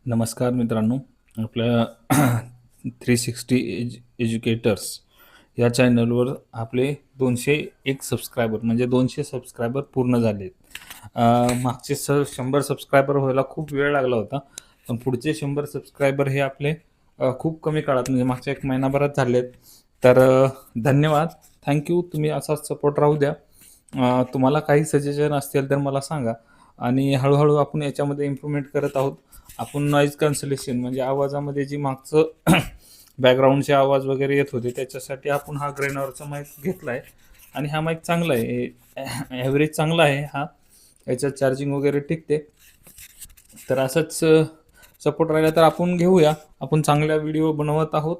नमस्कार मित्रांनो. आपल्या 360 एज्युकेटर्स या चॅनलवर आपले 201 सबस्क्रायबर म्हणजे 200 सबस्क्रायबर पूर्ण झाले. मागचे 100 सबस्क्रायबर व्हायला खूप वेळ लागला होता. पण पुढचे 100 सबस्क्रायबर हे आपले खूप कमी काळात म्हणजे मागच्या 1 महिनाभरात झालेत. तर धन्यवाद. Thank you. तुम्ही असाच सपोर्ट राहू द्या. तुम्हाला काही सजेशन असतील तर मला सांगा आणि हळू आपण याच्यामध्ये इम्प्रूव्हमेंट करत आहोत. आपण नॉईज कॅन्सलेशन म्हणजे आवाजामध्ये जी मागचं बॅकग्राऊंडचे आवाज वगैरे येत होते त्याच्यासाठी आपण हा ग्रेनॉरचा माईक घेतला आहे आणि हा माईक चांगला आहे. ॲव्हरेज चांगला आहे हा. याच्यात चार्जिंग वगैरे टिकते. तर असंच सपोर्ट राहिला तर आपण घेऊया. आपण चांगल्या व्हिडिओ बनवत आहोत.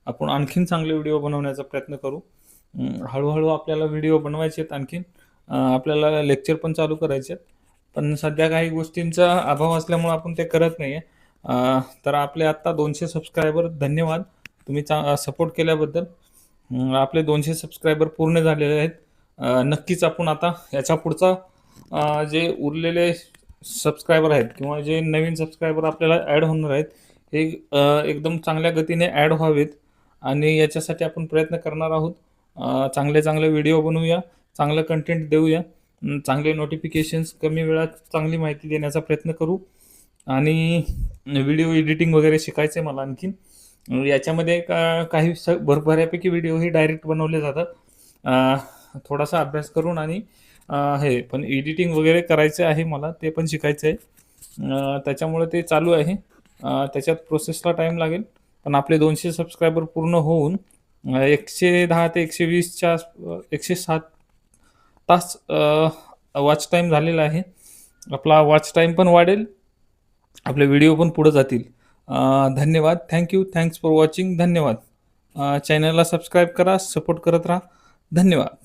आपण आणखीन चांगले व्हिडिओ बनवण्याचा प्रयत्न करू. हळूहळू आपल्याला व्हिडिओ बनवायचे आहेत आणखीन. आपल्याला लेक्चर पण चालू करायचे आहेत. पण सध्या काही गोष्टींचा अभाव असल्यामुळे आपण ते करत नाही आहे. तर आपले आत्ता 200 सबस्क्रायबर धन्यवाद. तुम्ही सपोर्ट केल्याबद्दल. आपले 200 सबस्क्रायबर पूर्ण झालेले आहेत. नक्कीच आपण आता याच्या पुढचा जे उरलेले सबस्क्रायबर आहेत किंवा जे नवीन सबस्क्रायबर आपल्याला ॲड होणार आहेत हे एकदम चांगल्या गतीने ॲड व्हावेत आणि याच्यासाठी आपण प्रयत्न करणार आहोत. चांगले व्हिडिओ बनवूया, चांगलं कंटेंट देऊया, चांगले नोटिफिकेशन्स, कमी वेळात चांगली माहिती देण्याचा प्रयत्न करू आणि व्हिडिओ एडिटिंग वगैरे शिकायचं आहे मला आणखीन. याच्यामध्ये काही बऱ्यापैकी व्हिडिओ हे डायरेक्ट बनवले जातात. थोडासा अभ्यास करून आणि हे पण एडिटिंग वगैरे करायचं आहे मला, ते पण शिकायचं आहे. त्याच्यामुळे ते चालू आहे. त्याच्यात प्रोसेसला टाईम लागेल. पण आपले 200 सबस्क्रायबर पूर्ण होऊन 110 ते 120च्या 107 तास वॉच टाईम झालेला आहे. आपला वॉच टाईम पण वाढेल. आपले व्हिडिओ पण पुढे जातील. धन्यवाद. Thank you. Thanks for watching. धन्यवाद. चॅनलला सबस्क्राईब करा, सपोर्ट करत राहा. धन्यवाद.